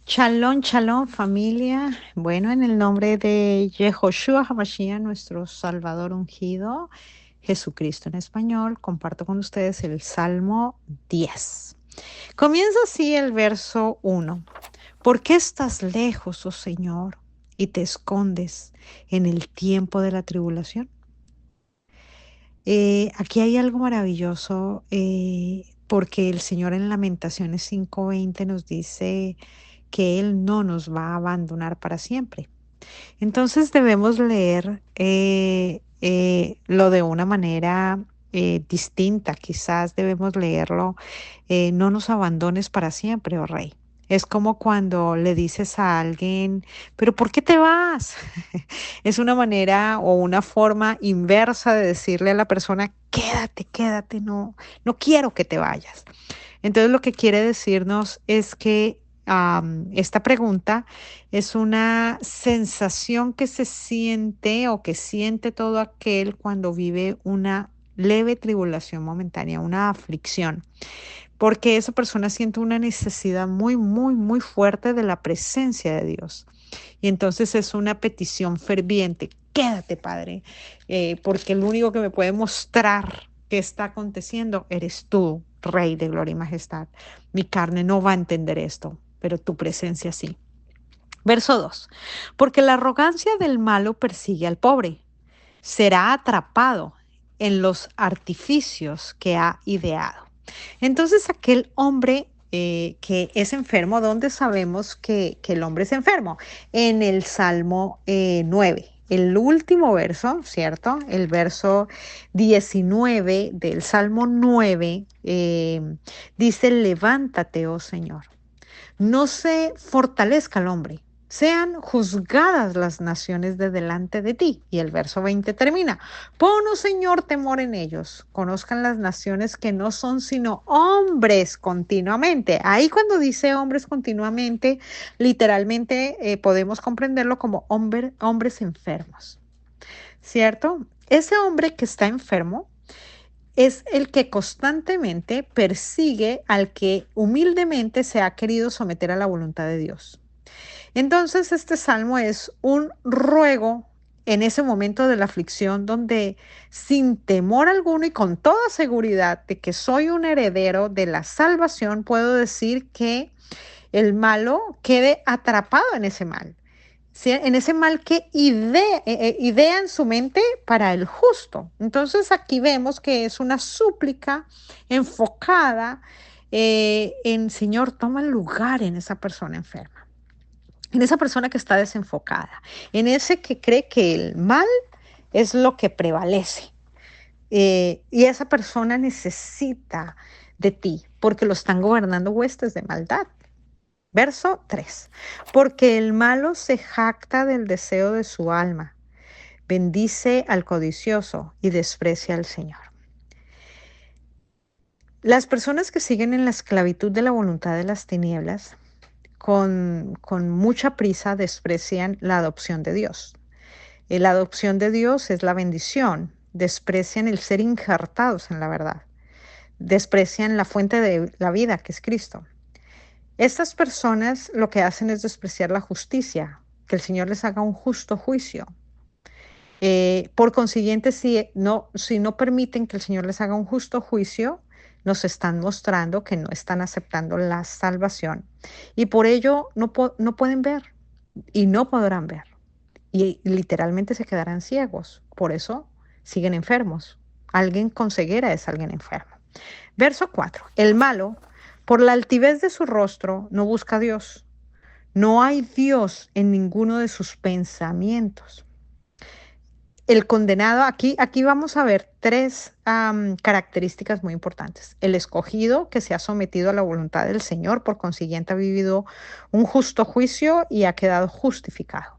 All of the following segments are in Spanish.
Shalom, shalom familia. Bueno, en el nombre de Yehoshua HaMashiach, nuestro Salvador ungido, Jesucristo en español, comparto con ustedes el Salmo 10. Comienza así el verso 1. ¿Por qué estás lejos, oh Señor, y te escondes en el tiempo de la tribulación? Aquí hay algo maravilloso porque el Señor en Lamentaciones 5:20 nos dice que Él no nos va a abandonar para siempre. Entonces debemos leer lo de una manera distinta. Quizás debemos leerlo, no nos abandones para siempre, oh Rey. Es como cuando le dices a alguien, pero ¿por qué te vas? Es una manera o una forma inversa de decirle a la persona, quédate, quédate, no, no quiero que te vayas. Entonces lo que quiere decirnos es que esta pregunta es una sensación que se siente o que siente todo aquel cuando vive una leve tribulación momentánea, una aflicción, porque esa persona siente una necesidad muy, muy, muy fuerte de la presencia de Dios. Y entonces es una petición ferviente. Quédate, Padre, porque el único que me puede mostrar qué está aconteciendo eres tú, Rey de gloria y majestad. Mi carne no va a entender esto, pero tu presencia sí. Verso 2. Porque la arrogancia del malo persigue al pobre. Será atrapado en los artificios que ha ideado. Entonces aquel hombre que es enfermo, ¿dónde sabemos que el hombre es enfermo? En el Salmo 9. El último verso, ¿cierto? El verso 19 del Salmo 9 dice, levántate, oh Señor. No se fortalezca el hombre. Sean juzgadas las naciones de delante de ti. Y el verso 20 termina. Pon, oh Señor, temor en ellos. Conozcan las naciones que no son sino hombres continuamente. Ahí cuando dice hombres continuamente, literalmente podemos comprenderlo como hombres enfermos. ¿Cierto? Ese hombre que está enfermo es el que constantemente persigue al que humildemente se ha querido someter a la voluntad de Dios. Entonces, este salmo es un ruego en ese momento de la aflicción donde sin temor alguno y con toda seguridad de que soy un heredero de la salvación, puedo decir que el malo quede atrapado en ese mal. ¿Sí? En ese mal que idea en su mente para el justo. Entonces aquí vemos que es una súplica enfocada en Señor, toma lugar en esa persona enferma, en esa persona que está desenfocada, en ese que cree que el mal es lo que prevalece. Y esa persona necesita de ti porque lo están gobernando huestes de maldad. Verso 3. Porque el malo se jacta del deseo de su alma, bendice al codicioso y desprecia al Señor. Las personas que siguen en la esclavitud de la voluntad de las tinieblas, con mucha prisa desprecian la adopción de Dios. La adopción de Dios es la bendición, desprecian el ser injertados en la verdad, desprecian la fuente de la vida que es Cristo. Estas personas lo que hacen es despreciar la justicia, que el Señor les haga un justo juicio. Por consiguiente, si no permiten que el Señor les haga un justo juicio, nos están mostrando que no están aceptando la salvación. Y por ello no pueden ver y no podrán ver. Y literalmente se quedarán ciegos. Por eso siguen enfermos. Alguien con ceguera es alguien enfermo. Verso 4. El malo, por la altivez de su rostro, no busca a Dios. No hay Dios en ninguno de sus pensamientos. El condenado, aquí vamos a ver tres características muy importantes. El escogido que se ha sometido a la voluntad del Señor, por consiguiente ha vivido un justo juicio y ha quedado justificado.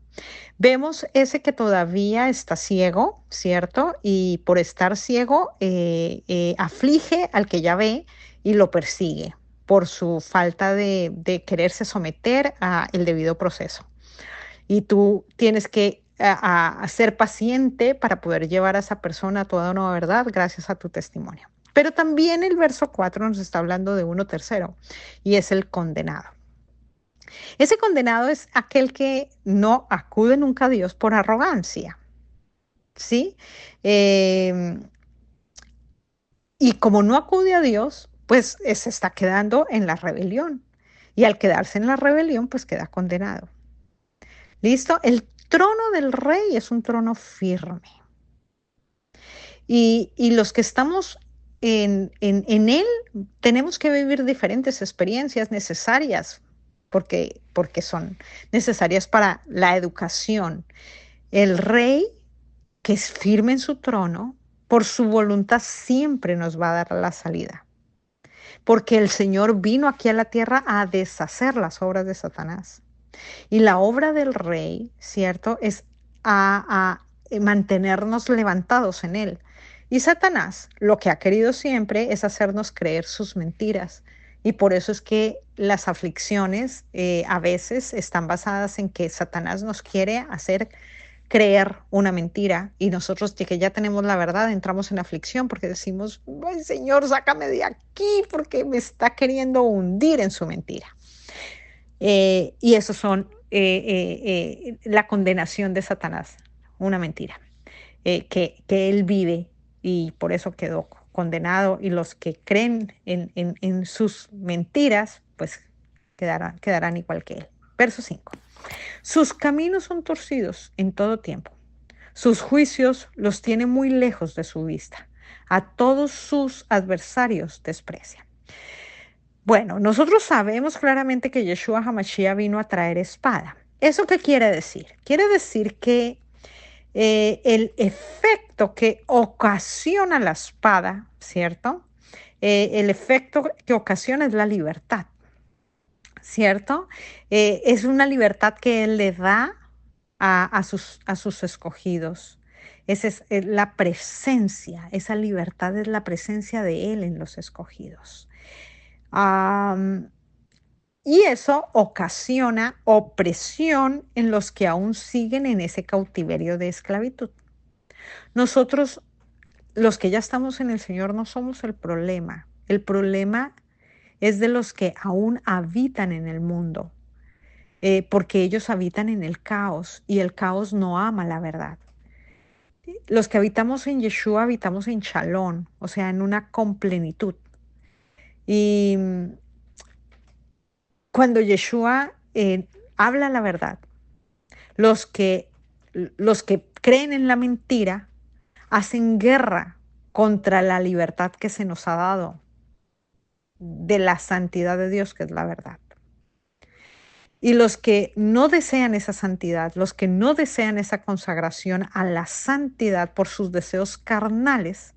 Vemos ese que todavía está ciego, ¿cierto? Y por estar ciego aflige al que ya ve y lo persigue por su falta de quererse someter al debido proceso. Y tú tienes que ser paciente para poder llevar a esa persona a toda una verdad gracias a tu testimonio. Pero también el verso 4 nos está hablando de uno tercero y es el condenado. Ese condenado es aquel que no acude nunca a Dios por arrogancia, ¿sí? Eh, y como no acude a Dios, pues se está quedando en la rebelión. Y al quedarse en la rebelión, pues queda condenado. ¿Listo? El trono del rey es un trono firme. Y los que estamos en él tenemos que vivir diferentes experiencias necesarias porque son necesarias para la educación. El rey, que es firme en su trono, por su voluntad siempre nos va a dar la salida. Porque el Señor vino aquí a la tierra a deshacer las obras de Satanás. Y la obra del rey, ¿cierto? Es a mantenernos levantados en él. Y Satanás lo que ha querido siempre es hacernos creer sus mentiras. Y por eso es que las aflicciones a veces están basadas en que Satanás nos quiere hacer creer una mentira y nosotros que ya tenemos la verdad entramos en aflicción porque decimos, ay Señor, sácame de aquí porque me está queriendo hundir en su mentira. Y eso son la condenación de Satanás, una mentira, que él vive y por eso quedó condenado y los que creen en sus mentiras, pues quedarán igual que él. Verso 5. Sus caminos son torcidos en todo tiempo. Sus juicios los tiene muy lejos de su vista. A todos sus adversarios desprecia. Bueno, nosotros sabemos claramente que Yeshua HaMashiach vino a traer espada. ¿Eso qué quiere decir? Quiere decir que el efecto que ocasiona la espada, ¿cierto? El efecto que ocasiona es la libertad, ¿cierto? Es una libertad que Él le da a sus escogidos. Esa es la presencia, esa libertad es la presencia de Él en los escogidos. Am, y eso ocasiona opresión en los que aún siguen en ese cautiverio de esclavitud. Nosotros, los que ya estamos en el Señor, no somos el problema. El problema es de los que aún habitan en el mundo, porque ellos habitan en el caos y el caos no ama la verdad. Los que habitamos en Yeshua habitamos en Shalom, o sea, en una complenitud. Y cuando Yeshua habla la verdad, los que, los que creen en la mentira hacen guerra contra la libertad que se nos ha dado de la santidad de Dios, que es la verdad. Y los que no desean esa santidad, los que no desean esa consagración a la santidad por sus deseos carnales,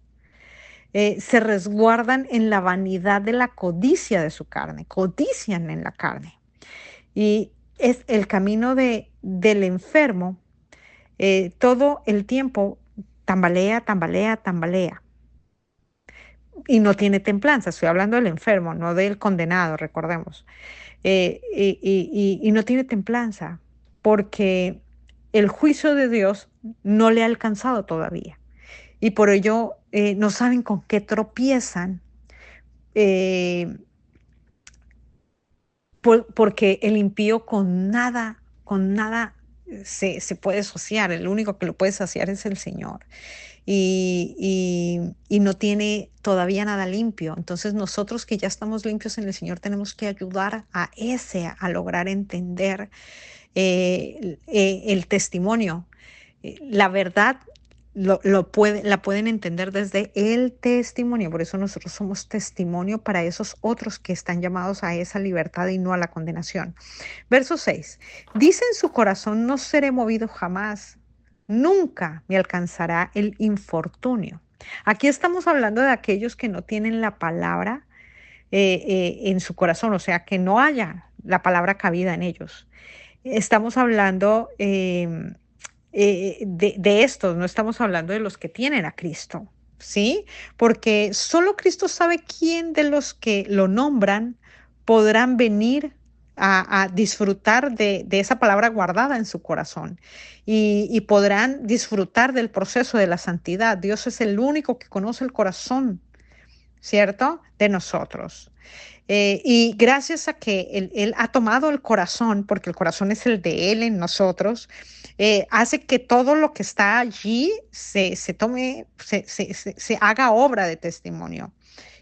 se resguardan en la vanidad de la codicia de su carne, codician en la carne. Y es el camino del enfermo, todo el tiempo tambalea, tambalea, tambalea. Y no tiene templanza, estoy hablando del enfermo, no del condenado, recordemos. Y no tiene templanza porque el juicio de Dios no le ha alcanzado todavía. Y por ello no saben con qué tropiezan, eh, porque el impío con nada se puede saciar. El único que lo puede saciar es el Señor. Y no tiene todavía nada limpio. Entonces nosotros que ya estamos limpios en el Señor tenemos que ayudar a ese a lograr entender el testimonio. La verdad la pueden entender desde el testimonio. Por eso nosotros somos testimonio para esos otros que están llamados a esa libertad y no a la condenación. Verso 6. Dice en su corazón, no seré movido jamás. Nunca me alcanzará el infortunio. Aquí estamos hablando de aquellos que no tienen la palabra en su corazón, o sea, que no haya la palabra cabida en ellos. Estamos hablando de estos, no estamos hablando de los que tienen a Cristo, ¿sí? Porque solo Cristo sabe quién de los que lo nombran podrán venir a disfrutar de esa palabra guardada en su corazón y podrán disfrutar del proceso de la santidad. Dios es el único que conoce el corazón ¿cierto? De nosotros. Y gracias a que él ha tomado el corazón, porque el corazón es el de Él en nosotros, hace que todo lo que está allí se tome, se haga obra de testimonio,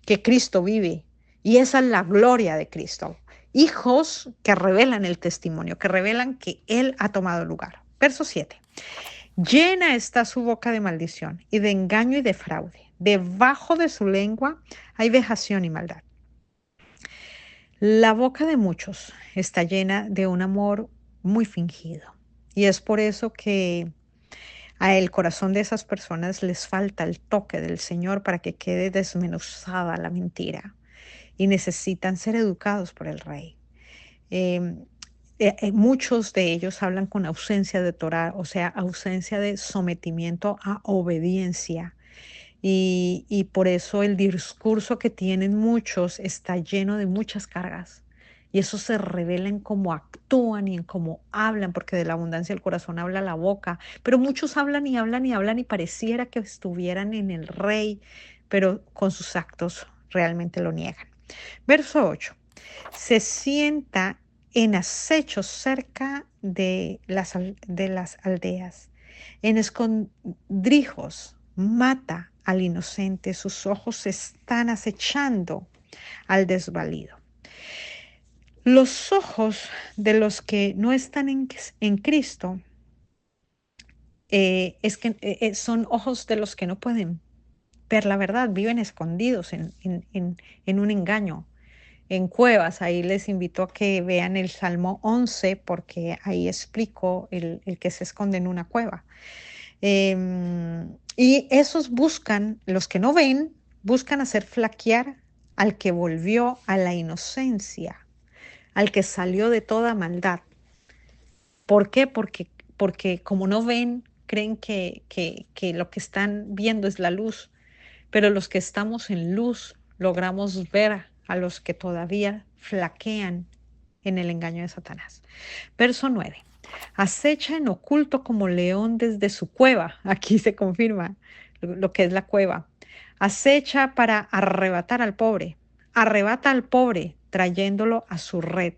que Cristo vive. Y esa es la gloria de Cristo. Hijos que revelan el testimonio, que revelan que Él ha tomado lugar. Verso 7. Llena está su boca de maldición y de engaño y de fraude. Debajo de su lengua hay vejación y maldad. La boca de muchos está llena de un amor muy fingido. Y es por eso que a el corazón de esas personas les falta el toque del Señor para que quede desmenuzada la mentira. Y necesitan ser educados por el Rey. Em, Muchos de ellos hablan con ausencia de Torah, o sea, ausencia de sometimiento a obediencia. Y por eso el discurso que tienen muchos está lleno de muchas cargas. Y eso se revela en cómo actúan y en cómo hablan, porque de la abundancia del corazón habla la boca. Pero muchos hablan y hablan y hablan y pareciera que estuvieran en el Rey, pero con sus actos realmente lo niegan. Verso 8. Se sienta en acechos cerca de las aldeas, en escondrijos mata al inocente, sus ojos están acechando al desvalido. Los ojos de los que no están en Cristo son ojos de los que no pueden ver la verdad, viven escondidos en un engaño, en cuevas. Ahí les invito a que vean el Salmo 11 porque ahí explico el que se esconde en una cueva. Y esos buscan, los que no ven, buscan hacer flaquear al que volvió a la inocencia, al que salió de toda maldad. ¿Por qué? Porque como no ven, creen que lo que están viendo es la luz, pero los que estamos en luz logramos ver a los que todavía flaquean en el engaño de Satanás. Verso 9. Acecha en oculto como león desde su cueva. Aquí se confirma lo que es la cueva. Acecha para arrebatar al pobre. Arrebata al pobre trayéndolo a su red.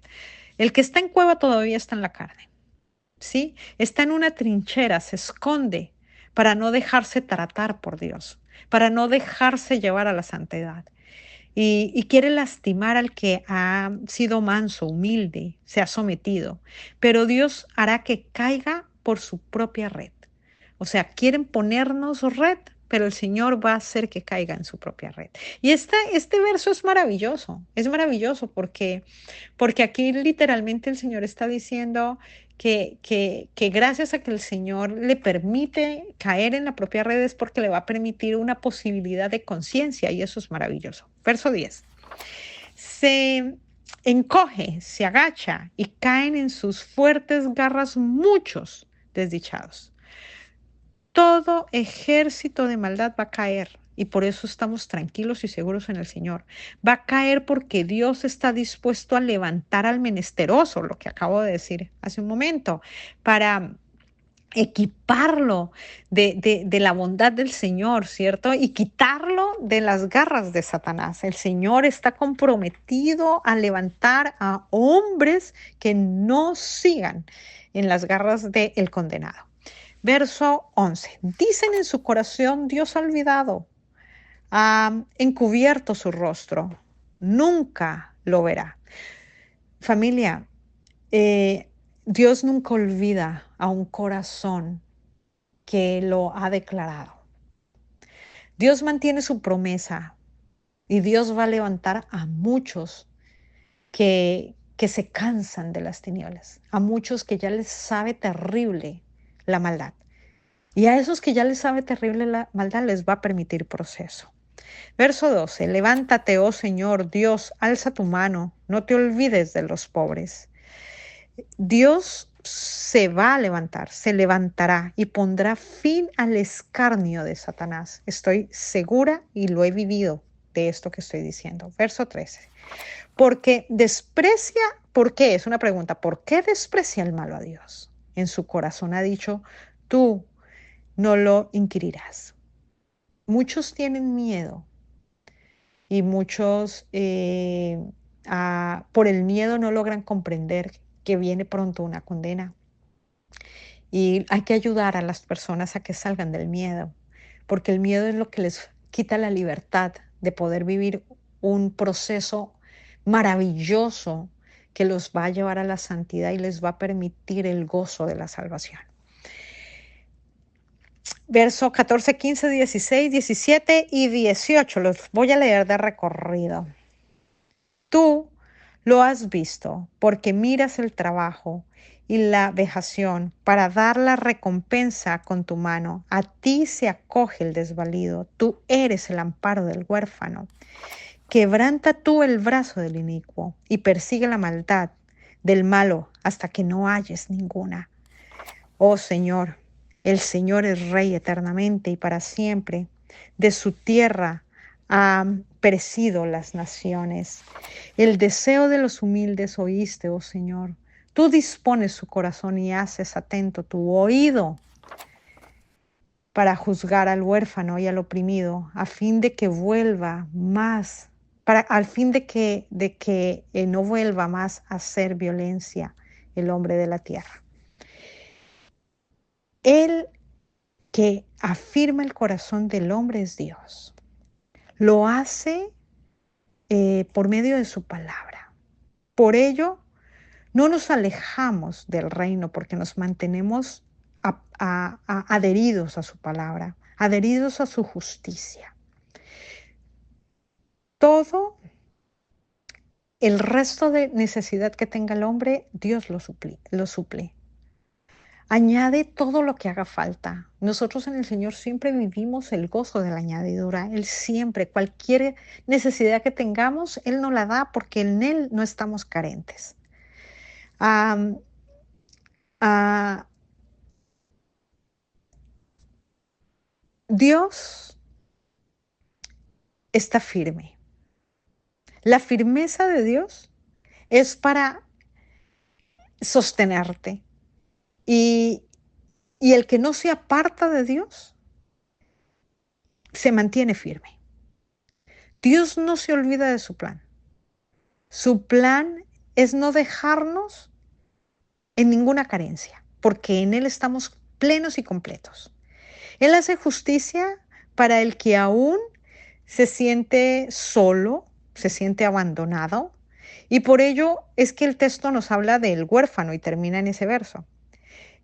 El que está en cueva todavía está en la carne, ¿sí? Está en una trinchera, se esconde para no dejarse tratar por Dios, para no dejarse llevar a la santidad. Y quiere lastimar al que ha sido manso, humilde, se ha sometido. Pero Dios hará que caiga por su propia red. O sea, quieren ponernos red, pero el Señor va a hacer que caiga en su propia red. Y este verso es maravilloso porque aquí literalmente el Señor está diciendo que gracias a que el Señor le permite caer en la propia red es porque le va a permitir una posibilidad de conciencia y eso es maravilloso. Verso 10. Se encoge, se agacha y caen en sus fuertes garras muchos desdichados. Todo ejército de maldad va a caer y por eso estamos tranquilos y seguros en el Señor. Va a caer porque Dios está dispuesto a levantar al menesteroso, lo que acabo de decir hace un momento, para equiparlo de la bondad del Señor, ¿cierto? Y quitarlo de las garras de Satanás. El Señor está comprometido a levantar a hombres que no sigan en las garras del condenado. Verso 11. Dicen en su corazón, Dios ha olvidado, ha encubierto su rostro, nunca lo verá. Familia, Dios nunca olvida a un corazón que lo ha declarado. Dios mantiene su promesa y Dios va a levantar a muchos que se cansan de las tinieblas, a muchos que ya les sabe terrible la maldad. Y a esos que ya les sabe terrible la maldad les va a permitir proceso. Verso 12. Levántate, oh Señor, Dios, alza tu mano, no te olvides de los pobres. Dios se va a levantar, se levantará y pondrá fin al escarnio de Satanás. Estoy segura y lo he vivido de esto que estoy diciendo. Verso 13. Porque desprecia, ¿por qué? Es una pregunta. ¿Por qué desprecia el malo a Dios? En su corazón ha dicho, tú no lo inquirirás. Muchos tienen miedo y muchos por el miedo no logran comprender que viene pronto una condena. Y hay que ayudar a las personas a que salgan del miedo, porque el miedo es lo que les quita la libertad de poder vivir un proceso maravilloso que los va a llevar a la santidad y les va a permitir el gozo de la salvación. Verso 14, 15, 16, 17 y 18. Los voy a leer de recorrido. Tú lo has visto porque miras el trabajo y la vejación para dar la recompensa con tu mano. A ti se acoge el desvalido. Tú eres el amparo del huérfano. Quebranta tú el brazo del inicuo y persigue la maldad del malo hasta que no halles ninguna. Oh Señor, el Señor es Rey eternamente y para siempre. De su tierra han perecido las naciones. El deseo de los humildes oíste, oh Señor. Tú dispones su corazón y haces atento tu oído para juzgar al huérfano y al oprimido, a fin de que vuelva más, al fin de que no vuelva más a hacer violencia el hombre de la tierra. El que afirma el corazón del hombre es Dios. Lo hace por medio de su palabra. Por ello, no nos alejamos del reino porque nos mantenemos adheridos a su palabra, adheridos a su justicia. Todo el resto de necesidad que tenga el hombre, Dios lo suple. Añade todo lo que haga falta. Nosotros en el Señor siempre vivimos el gozo de la añadidura. Él siempre, cualquier necesidad que tengamos, Él nos la da porque en Él no estamos carentes. Dios está firme. La firmeza de Dios es para sostenerte. Y el que no se aparta de Dios se mantiene firme. Dios no se olvida de su plan. Su plan es no dejarnos en ninguna carencia, porque en Él estamos plenos y completos. Él hace justicia para el que aún se siente solo, se siente abandonado, y por ello es que el texto nos habla del huérfano y termina en ese verso.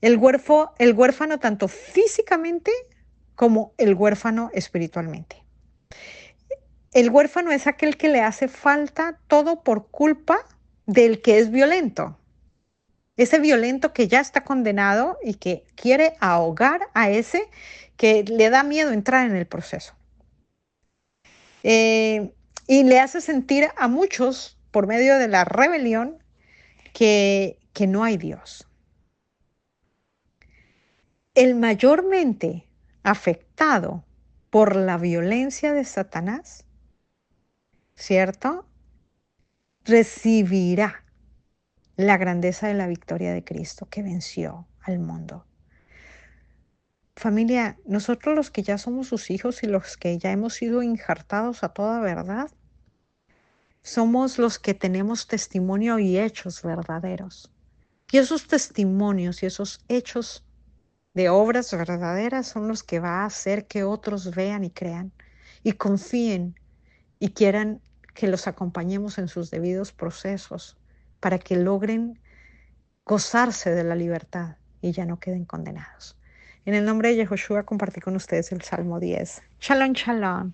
El huérfano tanto físicamente como el huérfano espiritualmente. El huérfano es aquel que le hace falta todo por culpa del que es violento. Ese violento que ya está condenado y que quiere ahogar a ese que le da miedo entrar en el proceso. Y le hace sentir a muchos, por medio de la rebelión, que no hay Dios. El mayormente afectado por la violencia de Satanás, ¿cierto? Recibirá la grandeza de la victoria de Cristo que venció al mundo. Familia, nosotros los que ya somos sus hijos y los que ya hemos sido injertados a toda verdad, somos los que tenemos testimonio y hechos verdaderos. Y esos testimonios y esos hechos de obras verdaderas son los que va a hacer que otros vean y crean y confíen y quieran que los acompañemos en sus debidos procesos para que logren gozarse de la libertad y ya no queden condenados. En el nombre de Yahushua compartí con ustedes el Salmo 10. Shalom, shalom.